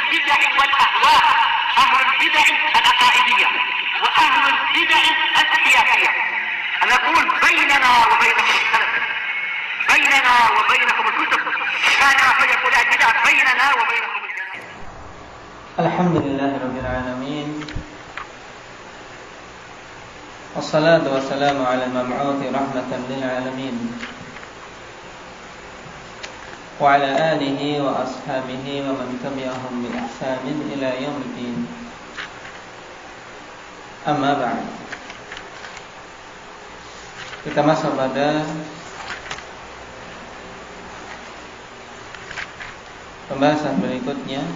البدع والأهواء، أهل البدع العقائدية وأهل البدع السياسية. أنا أقول بيننا وبينكم السلف، بيننا وبينكم الكتب، كان فيقول البدع بيننا وبينكم الجنة. الحمد لله رب العالمين، والصلاة والسلام على المبعوث رحمة للعالمين وعلى آله وأصحابه ومن تبعهم بإحسان إلى يوم الدين. Amma ba'd. Kita masuk pada pembahasan berikutnya,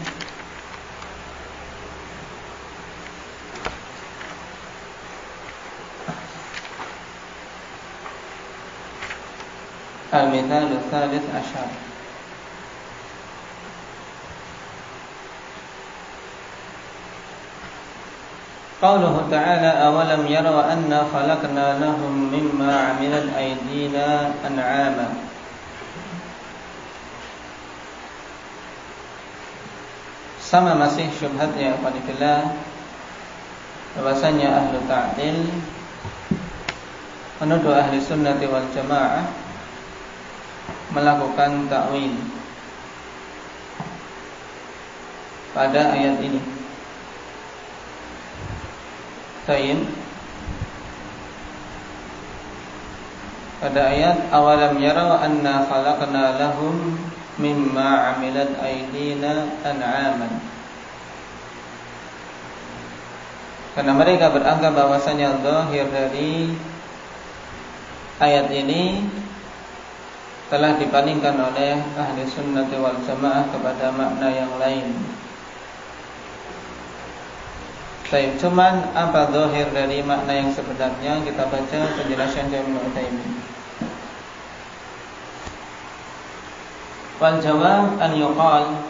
Al-Mithal Ats-Tsalits Asyar. Qauluhu ta'ala awalam yaraw anna khalaqna lahum mimma 'amilat aydina an'ama. Sama masih syubhatnya qanifillah, bahwasanya ahlu ta'dil menuduh ahli sunnati wal jamaah melakukan ta'wil pada ayat ini. Tayyib, pada ayat awalam yarau anna khalaqna lahum mimma 'amilat aydina an'aman. Karena mereka beranggap bahwasanya zahir dari ayat ini telah dipalingkan oleh ahli sunnati wal jamaah kepada makna yang lain. Baik, cuman apa zahir dari makna yang sebenarnya? Kita baca penjelasan dari Ibnu Utsaimin. Wal jawab an yuqal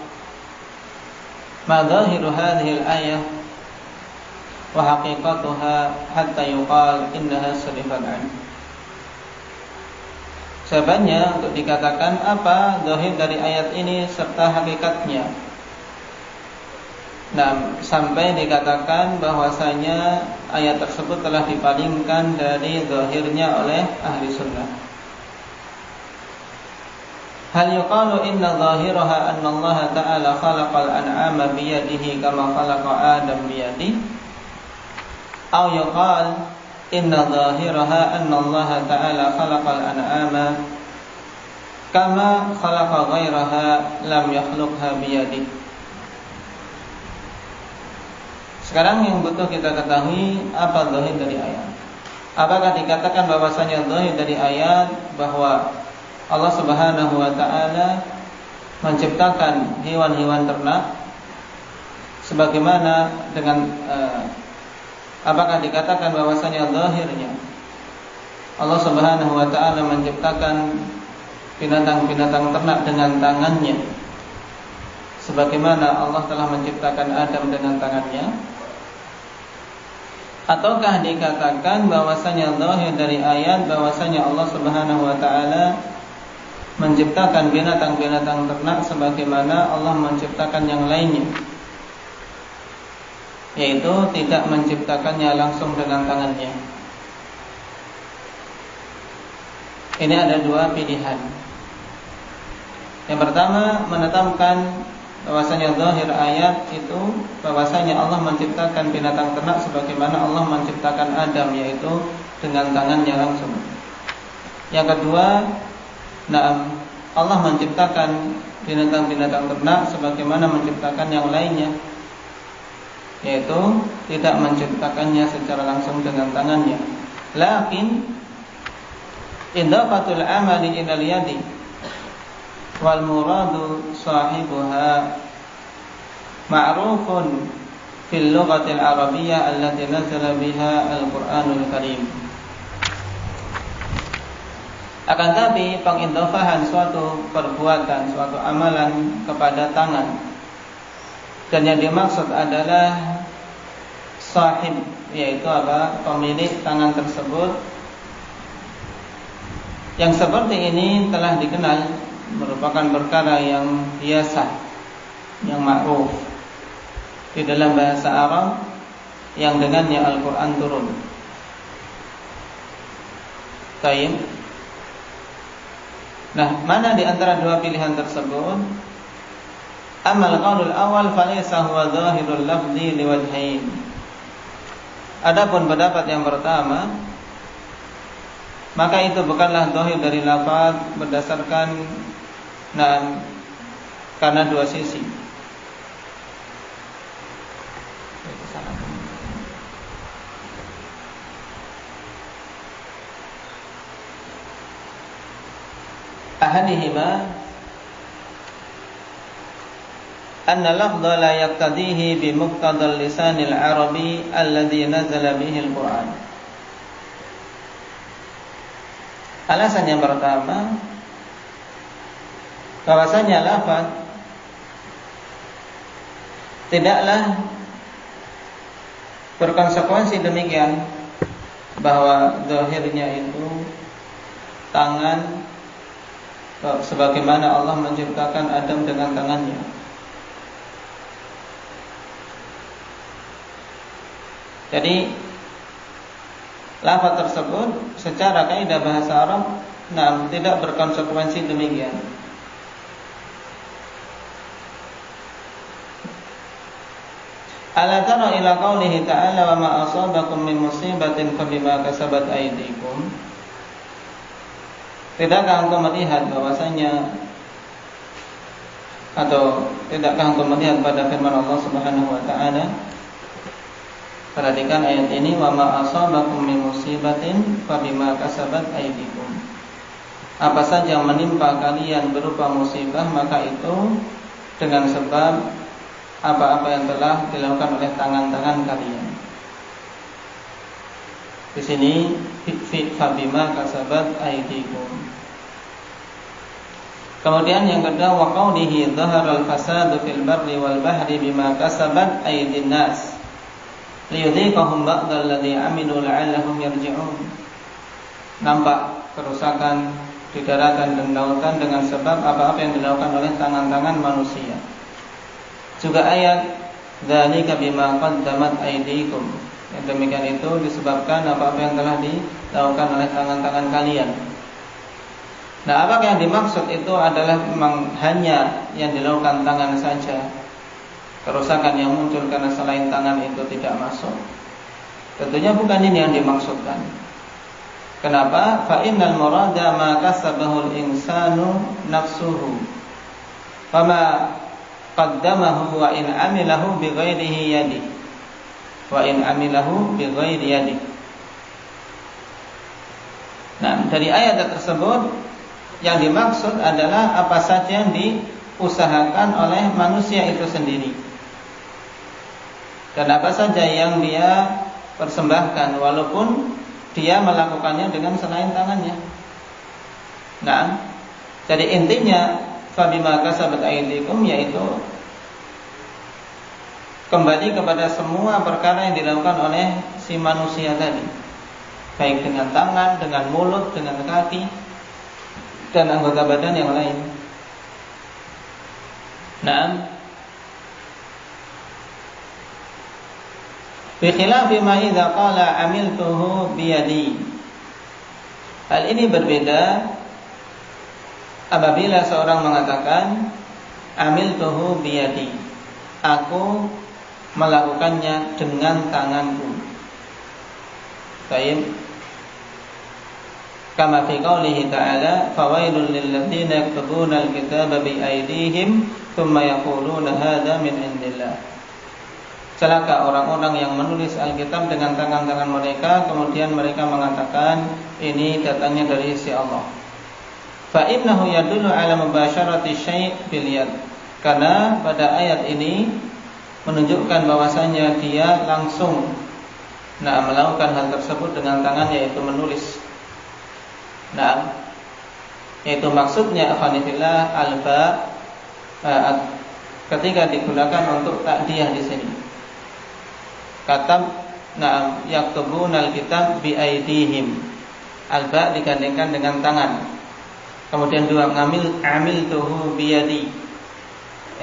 ma zahiru hadhihi al-ayah wa haqiqatuha hatta yuqal innaha surifat an. Jawabannya untuk dikatakan apa zahir dari ayat ini serta hakikatnya. Nah, sampai dikatakan bahwasanya ayat tersebut telah dipalingkan dari zahirnya oleh ahli sunnah. Hal yuqalu inna zahiraha anna Allah ta'ala khalaqal an'ama biyadihi kama khalaqa Adam biyadihi, aw yuqal inna zahiraha anna Allah ta'ala khalaqal an'ama kama khalaqa ghairaha lam yakhluqha biyadihi. Sekarang yang butuh kita ketahui apa zahir dari ayat. Apakah dikatakan bahwasanya zahir dari ayat bahwa Allah Subhanahu wa taala menciptakan hewan-hewan ternak sebagaimana dengan apakah dikatakan bahwasanya zahirnya Allah Subhanahu wa taala menciptakan binatang-binatang ternak dengan tangannya sebagaimana Allah telah menciptakan Adam dengan tangannya? Ataukah dikatakan bahwasanya zahir dari ayat bahwasanya Allah Subhanahu wa taala menciptakan binatang-binatang ternak sebagaimana Allah menciptakan yang lainnya, yaitu tidak menciptakannya langsung dengan tangannya? Ini ada dua pilihan. Yang pertama, menetapkan bahwasanya zahir ayat itu bahwasanya Allah menciptakan binatang ternak sebagaimana Allah menciptakan Adam, yaitu dengan tangannya langsung. Yang kedua, Allah menciptakan binatang-binatang ternak sebagaimana menciptakan yang lainnya, yaitu tidak menciptakannya secara langsung dengan tangannya. Lakin idafatul amali ilal yadi wal muradu sahibuha ma'rufun fil lughatil arabiyyah allati nazala biha al-Qur'anul Karim. Akan tapi pengindafahan suatu perbuatan, suatu amalan kepada tangan, dan yang dimaksud adalah sahib, yaitu apa? Pemilik tangan tersebut. Yang seperti ini telah dikenal merupakan perkara yang biasa, yang ma'ruf. di dalam bahasa Arab yang dengannya Al-Quran turun. Taib. Nah, mana di antara dua pilihan tersebut? Amal qaulul awal falaysa huwa zahirul lafzi liwajhain. Adapun pendapat yang pertama, maka itu bukanlah zahir dari lafaz berdasarkan karena dua sisi. Ahadihima anna lafdha la yaqtadihi bi muqtadal lisanil arabi alladhi nazala bihi al-Qur'an. Alasan yang pertama, bahwasanya lafaz tidaklah berkonsekuensi demikian bahwa zahirnya itu tangan, sebagaimana Allah menciptakan Adam dengan tangannya. Jadi lafaz tersebut secara kaidah bahasa Arab tidak berkonsekuensi demikian. Ala tara ila qaulihi ta'ala wa ma asabakum min musibatin fabima kasabat aydikum. Tidakkah engkau melihat bahwasanya, atau tidakkah engkau melihat pada firman Allah Subhanahu wa taala? Perhatikan ayat ini, wa ma asabakum min musibatin fabima kasabat aydikum. Apa saja yang menimpa kalian berupa musibah, maka itu dengan sebab apa-apa yang telah dilakukan oleh tangan-tangan kalian. Di sini fabima kasabat aydikum. Kemudian yang kedua, wa qaulihi dhaharal fasadu fil barri wal bahri bima kasabat aydin nas liyudhiqahum ba'dal ladzi amilu la'allahum yarji'un. Nampak kerusakan di daratan dan lautan dengan sebab apa-apa yang dilakukan oleh tangan-tangan manusia. Juga ayat dzalika bima qaddamat aydikum. Yang demikian itu disebabkan apa-apa yang telah dilakukan oleh tangan-tangan kalian. Nah, apakah yang dimaksud itu adalah memang hanya yang dilakukan tangan saja? Kerusakan yang muncul karena selain tangan itu tidak masuk? Tentunya bukan ini yang dimaksudkan. Kenapa? Fa innal murada ma kasabahul insanu nafsuhu. Fama qaddamahu wa in amilahu bi ghairihi yadi. Wa in amilahu bi ghairi yadi. Nah, dari ayat tersebut yang dimaksud adalah apa saja yang diusahakan oleh manusia itu sendiri, dan apa saja yang dia persembahkan walaupun dia melakukannya dengan selain tangannya. Nah, jadi intinya fabima kasabat aydikum, yaitu kembali kepada semua perkara yang dilakukan oleh si manusia tadi, baik dengan tangan, dengan mulut, dengan kaki, dan anggota badan yang lain. Naam. Bi khilafi ma idza qala amiltuhu biyadi. Hal ini berbeda apabila seorang mengatakan amiltuhu biyadi, aku melakukannya dengan tanganku. Baik. Kama fi qoulihi ta'ala fawailul lil ladzina yaktubuna al-kitaba bi aydihim thumma yaquluna hadza min indillah. Celaka orang-orang yang menulis Alkitab dengan tangan-tangan mereka, kemudian mereka mengatakan ini datangnya dari sisi Allah. Fa innahu yadullu ala mubasyarati syai' bil yad. Karena pada ayat ini menunjukkan bahwasanya dia langsung melakukan hal tersebut dengan tangannya, yaitu menulis. Nah, itu maksudnya afanillah alba ketika digunakan untuk takdiyah di sini. Katab yaktubuna alkitab bi aidihim. Alba digandengkan dengan tangan. Kemudian dua, amiltuhu biyadi.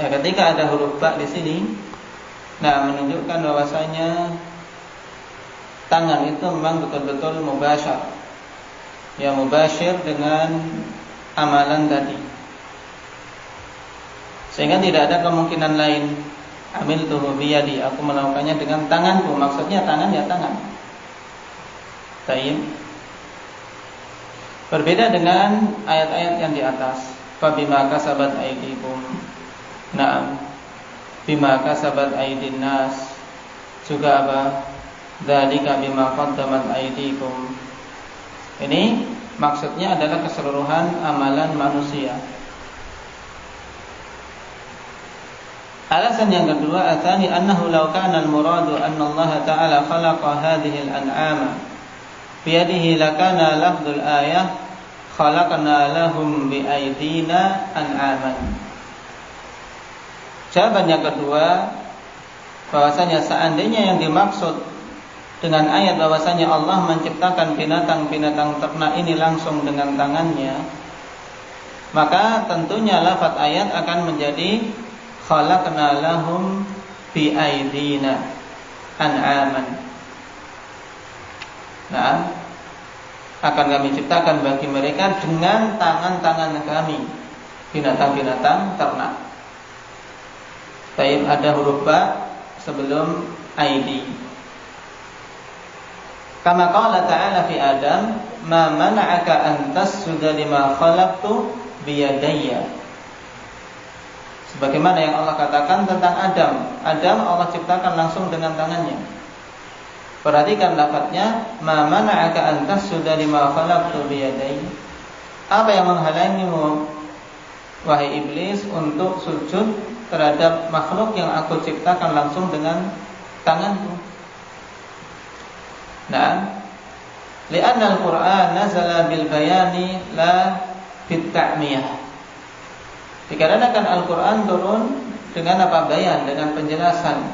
Ya, ketika ada huruf ba di sini, Nah, menunjukkan bahwasanya tangan itu memang betul-betul mubasyir. Ya, mubasyir dengan amalan tadi. Sehingga tidak ada kemungkinan lain. Amiltuhu biyadi, aku melakukannya dengan tanganku. Maksudnya tangan ya tangan. Baik. Berbeda dengan ayat-ayat yang di atas. Fabima kasabat aydikum. Naam. Bima kasabat aydin nas. Juga apa? Dzalika bima qaddamat aydikum. Ini maksudnya adalah keseluruhan amalan manusia. Alasan yang kedua, atsani annahu law kana al-muradu anna Allah Ta'ala khalaqa hadhihi al-an'ama biyadihi lakana lafdzul ayah khalaqna lahum biaydina an'aman. Jawaban yang kedua, bahwasanya seandainya yang dimaksud dengan ayat bahwasanya Allah menciptakan binatang-binatang ternak ini langsung dengan tangannya, maka tentunya lafaz ayat akan menjadi khalaqna lahum bi aydina an'aman. Nah, akan kami ciptakan bagi mereka dengan tangan-tangan kami binatang-binatang ternak. Baik, ada huruf ba sebelum aidi. Kama qala ta'ala fi Adam, ma mana'aka an tasjuda lima khalaqtu biyadayya. Sebagaimana yang Allah katakan tentang Adam. Adam Allah ciptakan langsung dengan tangannya. Perhatikan lafadznya, ma mana'aka an tasjuda lima khalaqtu biyadayya. Apa yang menghalangimu wahai iblis untuk sujud terhadap makhluk yang aku ciptakan langsung dengan tanganku? Nah, li'anna al-Qur'an nazala bil bayani la bit ta'miyah. Dikarenakan Al-Qur'an turun dengan apa? Bayan, dengan penjelasan,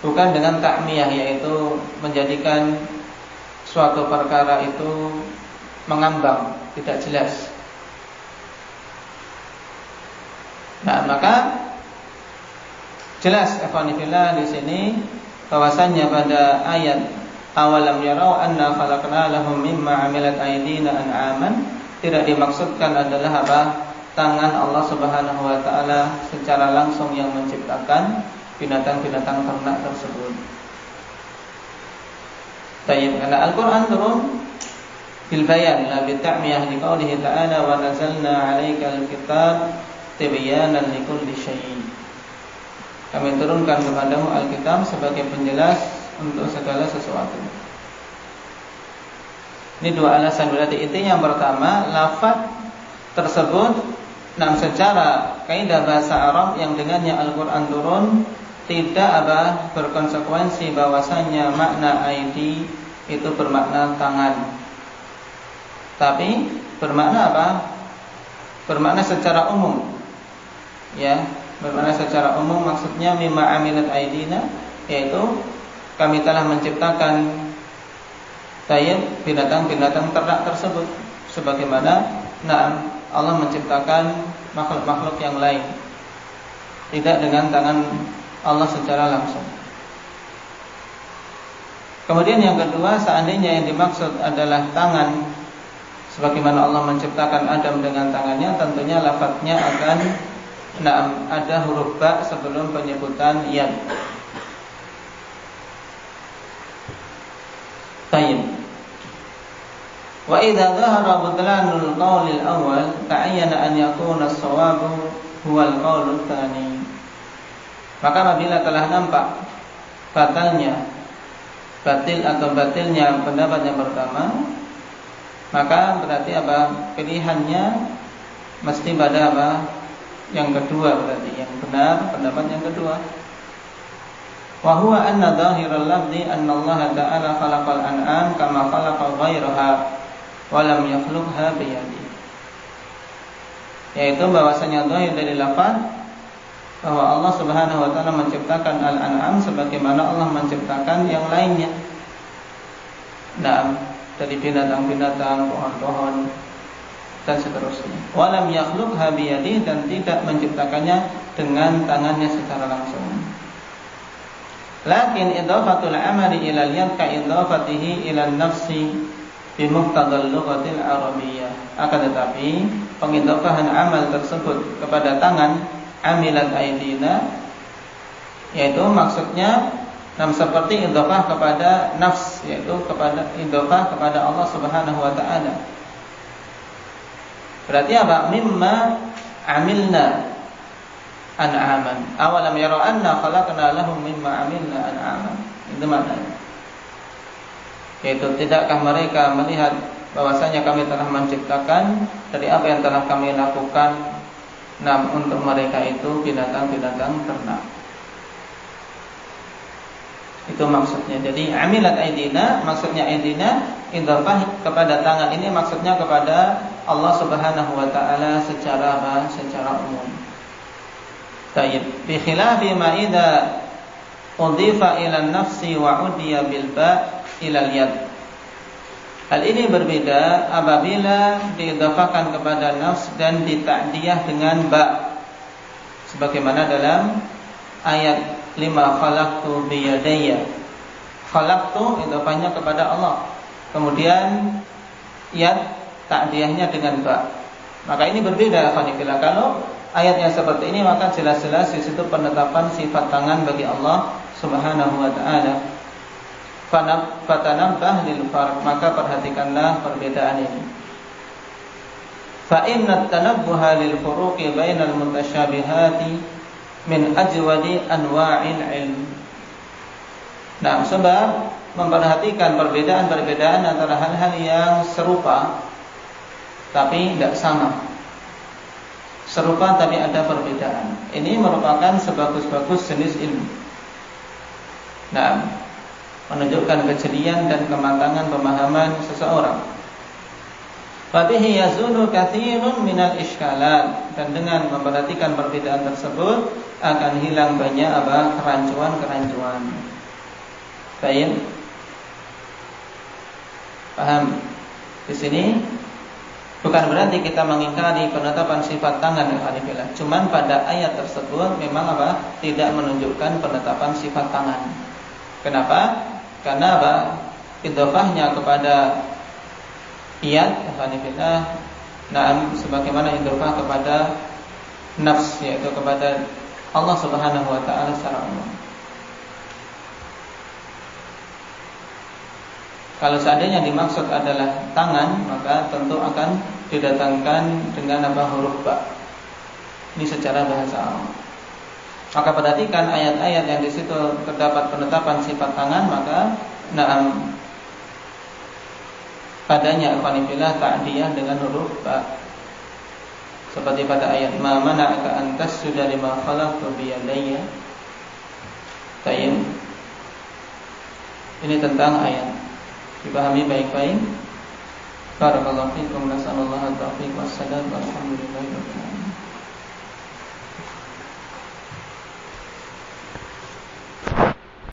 bukan dengan ta'miyah, yaitu menjadikan suatu perkara itu mengambang, tidak jelas. Nah, maka jelas ikhwanifillah di sini bahwasanya pada ayat awalam yarau anna khalaqna lahum mimma amilat aydina an'aman tidak dimaksudkan adalah apa? Tangan Allah Subhanahu wa taala secara langsung yang menciptakan binatang-binatang ternak tersebut. Baik, karena Al-Qur'an turun bil bayan la bi ta'miyah li qoulihi ta'ala wa nazzalna 'alaikal kitab tibyanan likulli syai'. Kami turunkan kepadamu Alkitab sebagai penjelas untuk segala sesuatu. Ini dua alasan. Berarti itu yang pertama, lafaz tersebut secara kaidah bahasa Arab yang dengannya Al-Qur'an turun tidak berkonsekuensi bahwasanya makna aidi itu bermakna tangan. Tapi bermakna apa? Bermakna secara umum. Ya, bermakna secara umum maksudnya mimma amilat aidina, yaitu kami telah menciptakan binatang-binatang ternak tersebut sebagaimana Allah menciptakan makhluk-makhluk yang lain, tidak dengan tangan Allah secara langsung. Kemudian yang kedua, seandainya yang dimaksud adalah tangan sebagaimana Allah menciptakan Adam dengan tangannya, tentunya lafadznya akan ada huruf ba sebelum penyebutan yad. Baik. Wa idza dhahara butlanul qaulil awal ta'ayyana an yakuna as-sawabu huwal qaulul tsani. Maka apabila telah nampak batilnya pendapat yang pertama, maka berarti pilihannya mesti pada yang kedua, berarti yang benar pendapat yang kedua. Wa huwa anna dhahiral lafzi anna Allah Ta'ala khalaqal an'am kama khalaqa ghairaha wa lam yakhluqha biyadi. Yaitu bahwasanya zahir dari lafaz bahwa Allah Subhanahu wa taala menciptakan al-an'am sebagaimana Allah menciptakan yang lainnya. Dari binatang-binatang, pohon-pohon dan seterusnya. Wa lam yakhluqha biyadi, dan tidak menciptakannya dengan tangannya secara langsung. Lakin idhafatul amali ila al-yad ka idhafatihi ila an-nafsi bi muqtadal lughatil arabiyyah. Akan tetapi pengidhafahan amal tersebut kepada tangan, amilat aidina, yaitu maksudnya seperti idhafah kepada nafs, yaitu kepada idhafah kepada Allah Subhanahu wa taala. Berarti apa? Mimma amilna an'aman. Awalam yara anna khalaqna lahum mimma amilna an'aman. Itu maknanya. Yaitu tidakkah mereka melihat bahwasanya kami telah menciptakan dari apa yang telah kami lakukan untuk mereka itu binatang-binatang ternak. Itu maksudnya. Jadi amilat aidina, maksudnya aidina idhafah kepada tangan ini maksudnya kepada Allah Subhanahu wa taala secara umum. Tayyib. Bi khilafi ma idza udhifa ila an-nafsi wa udiya bil ba' ila al-yad. Hal ini berbeda apabila diidhafakan kepada nafs dan dita'diyah dengan ba. Sebagaimana dalam ayat 5 khalaqtu biyadayya. Khalaqtu idhafahnya kepada Allah. Kemudian yad ta'diyahnya dengan ba. Maka ini berbeda khonifillah. Kalau ayatnya seperti ini maka jelas-jelas di situ penetapan sifat tangan bagi Allah Subhanahu wa taala. Fatanabbah lil farq, maka perhatikanlah perbedaan ini. Fa inna at-tanabbuha lil furuqi bainal mutasyabihati min ajwadi anwa'il ilm. Nah, sebab memperhatikan perbedaan-perbedaan antara hal-hal yang serupa tapi tidak sama. Serupa tapi ada perbedaan. Ini merupakan sebagus-bagus jenis ilmu. Nah, menunjukkan kejelian dan kematangan pemahaman seseorang. Fabihi yazulu katsirun minal iskalat, dan dengan memperhatikan perbedaan tersebut akan hilang banyak kerancuan-kerancuan. Baik. Paham? Di sini bukan berarti kita mengingkari penetapan sifat tangan yang alifillah. Cuman pada ayat tersebut memang tidak menunjukkan penetapan sifat tangan. Kenapa? Karena idhofahnya kepada yad alifillah, sebagaimana idhofah kepada nafs, yaitu kepada Allah Subhanahu wa taala secara umum. Kalau seandainya dimaksud adalah tangan, maka tentu akan didatangkan dengan huruf ba. Ini secara bahasa Arab. Maka perhatikan ayat-ayat yang di situ terdapat penetapan sifat tangan, maka padanya ikhwanifillah ta'diyah dengan huruf ba. Seperti pada ayat ma mana'aka an tasjuda lima khalaqtu biyadayya. Tayyib. Ini tentang ayat. Dipahami baik-baik. Barakallahu fiikum, nasallallahu at-taufiq was-sadad, walhamdulillahi rabbil alamin.